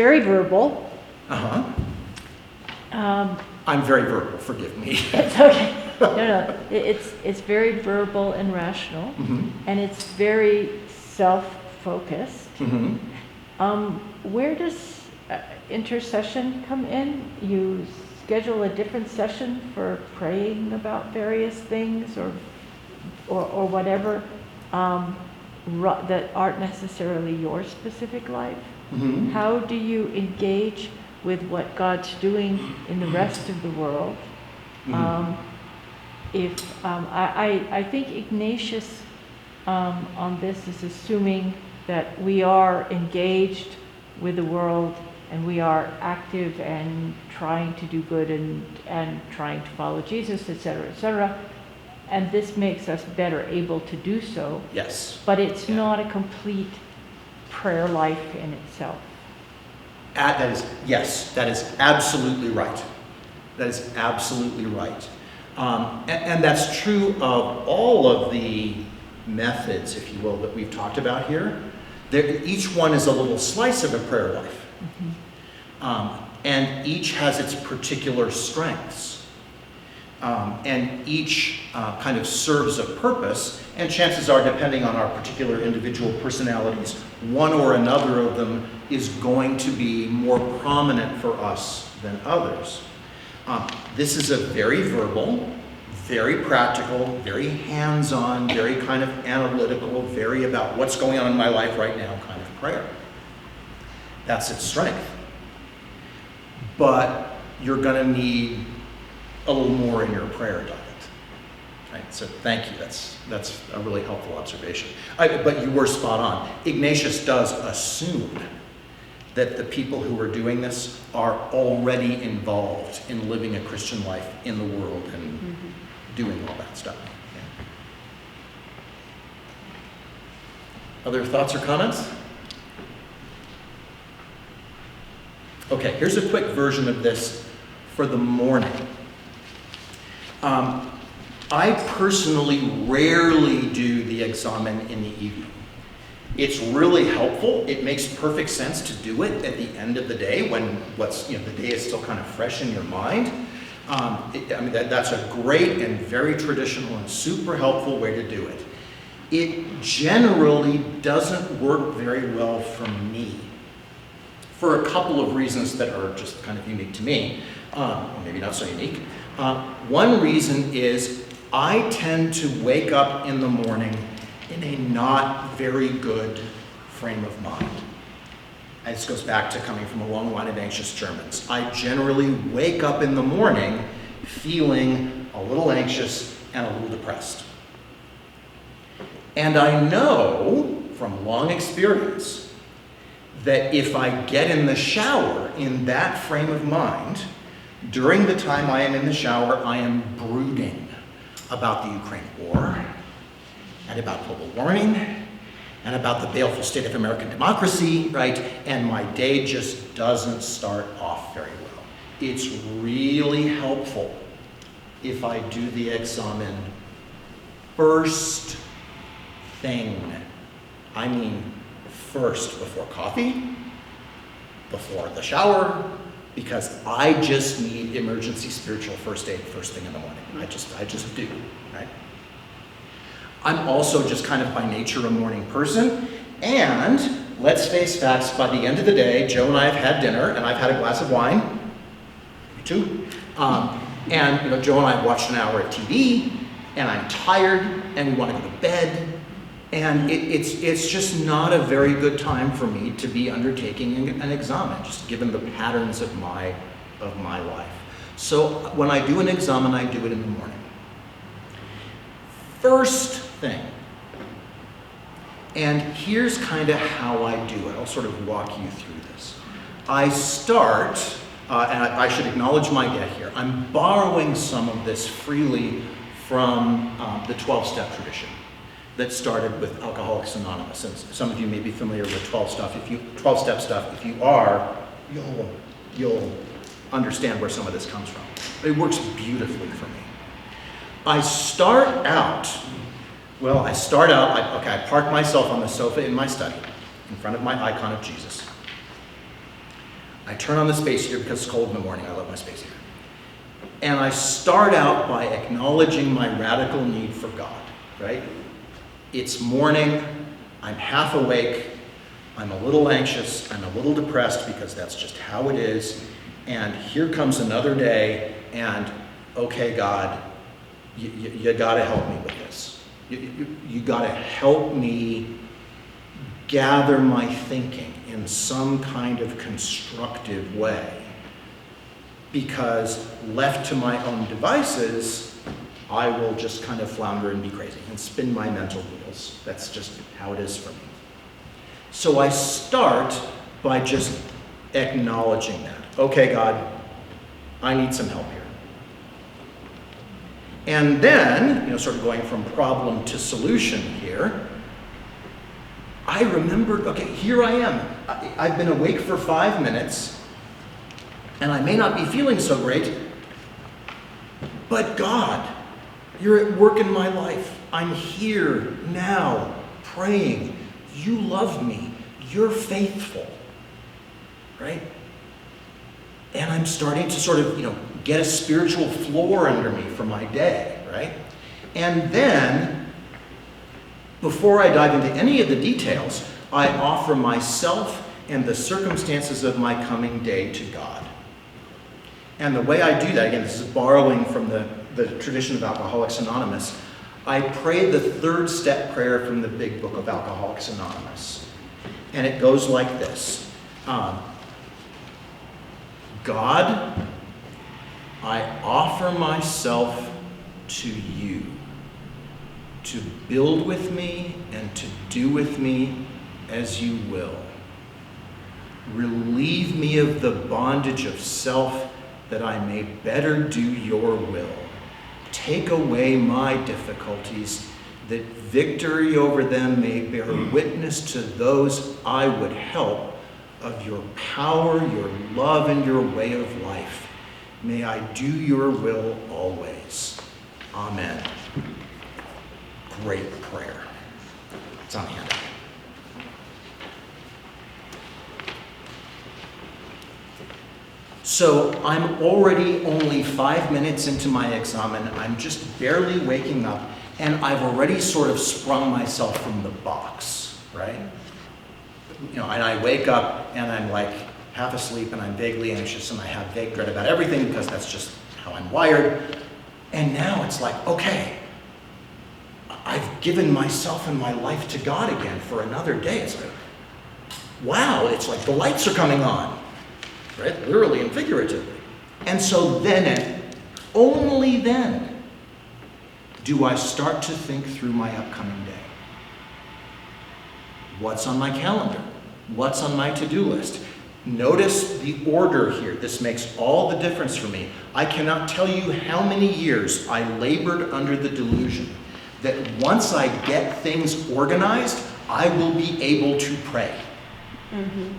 very verbal. Uh-huh. I'm very verbal, forgive me. It's okay. No. It's very verbal and rational, and it's very self-focused. Where does intercession come in? You schedule a different session for praying about various things or whatever that aren't necessarily your specific life. How do you engage with what God's doing in the rest of the world? I think Ignatius on this is assuming that we are engaged with the world and we are active and trying to do good and trying to follow Jesus, etc., etc. And this makes us better able to do so. Yes. But it's not a complete prayer life in itself. That is absolutely right. That is absolutely right. And that's true of all of the methods, if you will, that we've talked about here. Each one is a little slice of a prayer life. And each has its particular strengths. And each kind of serves a purpose. And chances are, depending on our particular individual personalities, one or another of them is going to be more prominent for us than others. This is a very verbal, very practical, very hands-on, very kind of analytical, very about what's going on in my life right now kind of prayer. That's its strength. But you're going to need a little more in your prayer diet. Right? So thank you. That's a really helpful observation. But you were spot on. Ignatius does assume that the people who are doing this are already involved in living a Christian life in the world and doing all that stuff. Yeah. Other thoughts or comments? Okay, here's a quick version of this for the morning. I personally rarely do the examen in the evening. It's really helpful. It makes perfect sense to do it at the end of the day when the day is still kind of fresh in your mind. That's a great and very traditional and super helpful way to do it. It generally doesn't work very well for me for a couple of reasons that are just kind of unique to me, or maybe not so unique. One reason is I tend to wake up in the morning in a not very good frame of mind. And this goes back to coming from a long line of anxious Germans. I generally wake up in the morning feeling a little anxious and a little depressed. And I know from long experience that if I get in the shower in that frame of mind, during the time I am in the shower, I am brooding about the Ukraine war, and about global warming, and about the baleful state of American democracy, right? And my day just doesn't start off very well. It's really helpful if I do the examen first thing. I mean, first, before coffee, before the shower, because I just need emergency spiritual first aid first thing in the morning. I just do, right? I'm also just kind of by nature a morning person, and let's face facts, by the end of the day, Joe and I have had dinner, and I've had a glass of wine, maybe two, and Joe and I have watched an hour of TV, and I'm tired, and we want to go to bed, and it's just not a very good time for me to be undertaking an examen, just given the patterns of my life. So when I do an examen, I do it in the morning. First thing, and here's kind of how I do it. I'll sort of walk you through this. I start, and I should acknowledge my get here. I'm borrowing some of this freely from the 12-step tradition that started with Alcoholics Anonymous. And some of you may be familiar with 12-step stuff. If you are, you'll understand where some of this comes from. But it works beautifully for me. I start out, I park myself on the sofa in my study in front of my icon of Jesus. I turn on the space heater because it's cold in the morning. I love my space heater. And I start out by acknowledging my radical need for God, right? It's morning, I'm half awake, I'm a little anxious, I'm a little depressed because that's just how it is. And here comes another day, and okay, God, you gotta help me with this. You gotta help me gather my thinking in some kind of constructive way. Because left to my own devices, I will just kind of flounder and be crazy and spin my mental wheels. That's just how it is for me. So I start by just acknowledging that. Okay, God, I need some help here. And then, sort of going from problem to solution here, I remembered, okay, here I am. I've been awake for 5 minutes, and I may not be feeling so great, but God, you're at work in my life. I'm here now praying. You love me. You're faithful, right? And I'm starting to sort of, get a spiritual floor under me for my day, right? And then, before I dive into any of the details, I offer myself and the circumstances of my coming day to God. And the way I do that, again, this is borrowing from the tradition of Alcoholics Anonymous, I pray the third step prayer from the big book of Alcoholics Anonymous. And it goes like this. God, I offer myself to you to build with me and to do with me as you will. Relieve me of the bondage of self that I may better do your will. Take away my difficulties, that victory over them may bear witness to those I would help of your power, your love, and your way of life. May I do your will always. Amen. Great prayer. It's on the handout. So I'm already only 5 minutes into my examen. I'm just barely waking up, and I've already sort of sprung myself from the box, right? And I wake up and I'm like half asleep and I'm vaguely anxious and I have vague dread about everything because that's just how I'm wired. And now it's like, okay, I've given myself and my life to God again for another day. It's like, wow, it's like the lights are coming on. Right? Literally and figuratively. And so then, only then, do I start to think through my upcoming day. What's on my calendar? What's on my to-do list? Notice the order here. This makes all the difference for me. I cannot tell you how many years I labored under the delusion that once I get things organized, I will be able to pray. Mm-hmm.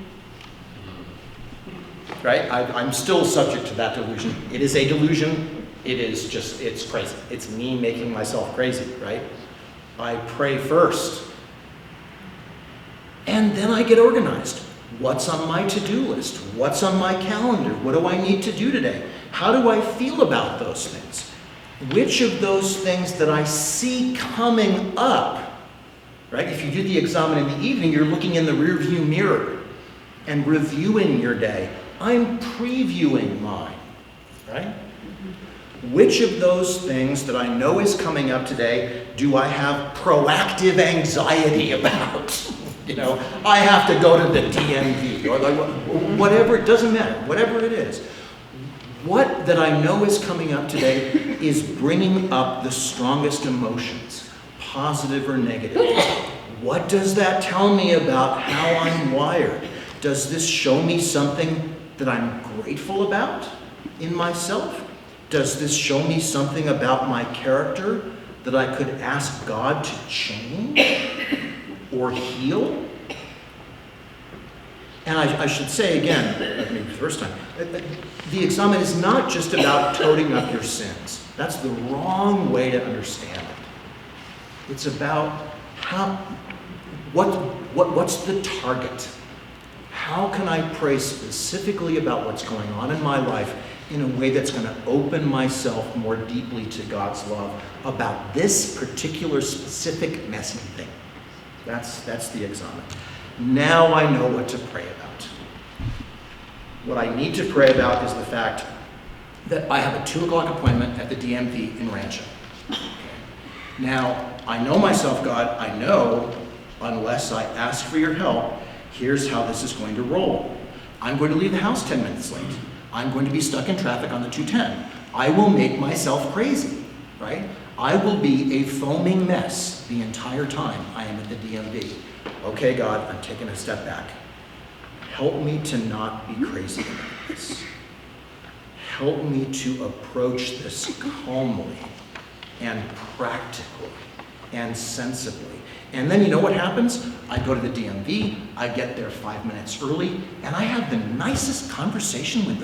Right? I'm still subject to that delusion. It is a delusion. It's crazy. It's me making myself crazy, right? I pray first. And then I get organized. What's on my to-do list? What's on my calendar? What do I need to do today? How do I feel about those things? Which of those things that I see coming up, right? If you do the examen in the evening, you're looking in the rearview mirror and reviewing your day. I'm previewing mine, right? Mm-hmm. Which of those things that I know is coming up today do I have proactive anxiety about? I have to go to the DMV or whatever, it doesn't matter, whatever it is. What that I know is coming up today is bringing up the strongest emotions, positive or negative. What does that tell me about how I'm wired? Does this show me something that I'm grateful about in myself? Does this show me something about my character that I could ask God to change or heal? And I should say again, maybe the first time, the examen is not just about toting up your sins. That's the wrong way to understand it. It's about what's the target? how can I pray specifically about what's going on in my life in a way that's going to open myself more deeply to God's love about this particular specific messy thing? That's the examen. Now I know what to pray about. What I need to pray about is the fact that I have a 2 o'clock appointment at the DMV in Rancho. Now, I know myself, God, I know unless I ask for your help, here's how this is going to roll. I'm going to leave the house 10 minutes late. I'm going to be stuck in traffic on the 210. I will make myself crazy, right? I will be a foaming mess the entire time I am at the DMV. Okay, God, I'm taking a step back. Help me to not be crazy about this. Help me to approach this calmly and practically and sensibly. And then you know what happens? I go to the DMV, I get there 5 minutes early, and I have the nicest conversation with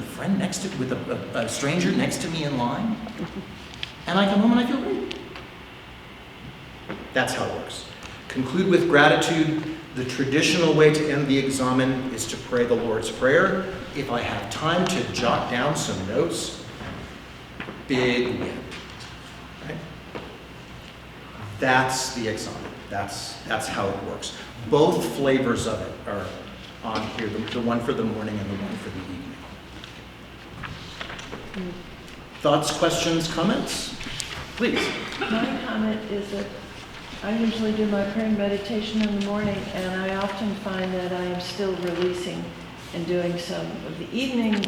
a stranger next to me in line. And I come home and I feel great. That's how it works. Conclude with gratitude. The traditional way to end the examen is to pray the Lord's Prayer. If I have time to jot down some notes, big win. Right? That's the examen. That's how it works. Both flavors of it are on here, the one for the morning and the one for the evening. Thoughts, questions, comments? Please. My comment is that I usually do my prayer and meditation in the morning, and I often find that I am still releasing and doing some of the evening,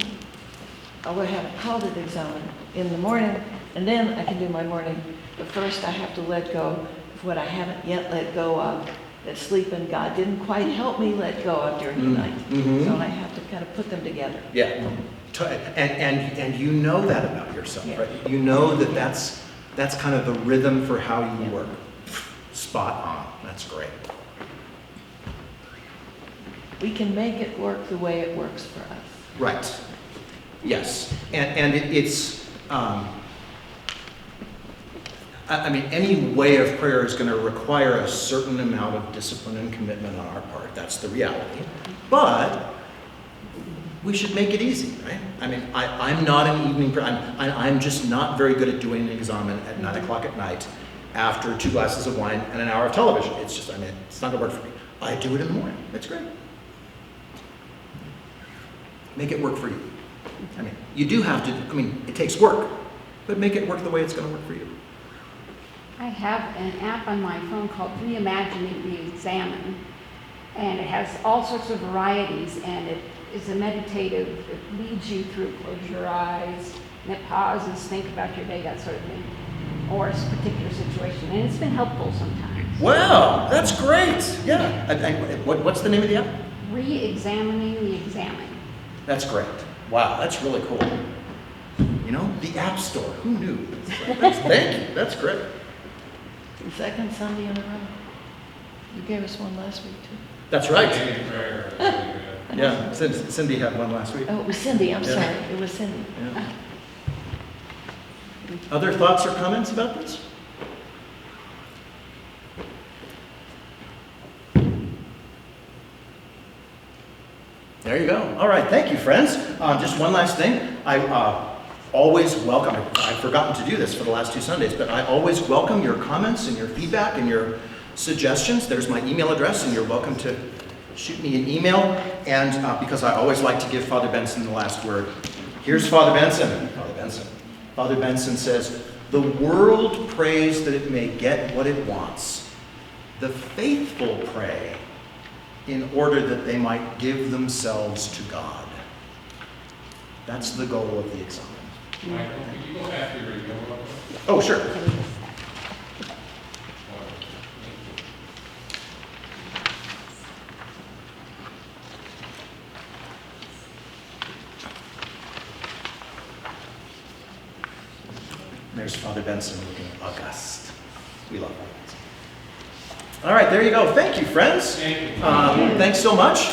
although I haven't called it examen, in the morning, and then I can do my morning. But first I have to let go of what I haven't yet let go of, that sleep and God didn't quite help me let go of during the night. Mm-hmm. So I have to kind of put them together. Yeah, and you know that about yourself, Yeah. right? You know that's kind of the rhythm for how you work. Spot on. That's great. We can make it work the way it works for us. Right. Yes. And it's, I mean, any way of prayer is going to require a certain amount of discipline and commitment on our part. That's the reality. But we should make it easy, right? I mean, I'm not an evening prayer. I'm just not very good at doing an examen at 9 o'clock at night after 2 glasses of wine and an hour of television. It's just, it's not going to work for me. I do it in the morning. It's great. Make it work for you. I mean, you do have to, it takes work, but make it work the way it's going to work for you. I have an app on my phone called Reimagining the Examen, and it has all sorts of varieties, and it is a meditative, it leads you through, close your eyes, and it pauses, think about your day, that sort of thing, or a particular situation, and it's been helpful sometimes. Wow, that's great. Yeah. What's the name of the app? Re-examining the examen. That's great. Wow, that's really cool. You know, the App Store. Who knew? Thank you. That's great. The second Sunday in a row. You gave us one last week, too. That's right. Yeah, Cindy had one last week. Oh, it was Cindy. I'm Yeah. sorry. It was Cindy. Yeah. Other thoughts or comments about this? There you go. All right, thank you, friends. Just one last thing. I always welcome, I've forgotten to do this for the last 2 Sundays, but I always welcome your comments and your feedback and your suggestions. There's my email address, and you're welcome to shoot me an email. And because I always like to give Father Benson the last word. Here's Father Benson. Father Benson says, "The world prays that it may get what it wants. The faithful pray in order that they might give themselves to God." That's the goal of the examen. Michael, could you go back to your email real quick? Oh, sure. There's Father Benson looking august. We love Father Benson. All right, there you go. Thank you, friends. Thank you. Thanks so much.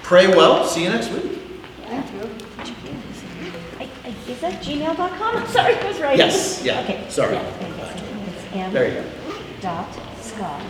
Pray well. See you next week. Thank you. Is that gmail.com? Sorry, I was right. Yes, yeah. Okay. Sorry. Yeah, it's There you go. M.Scott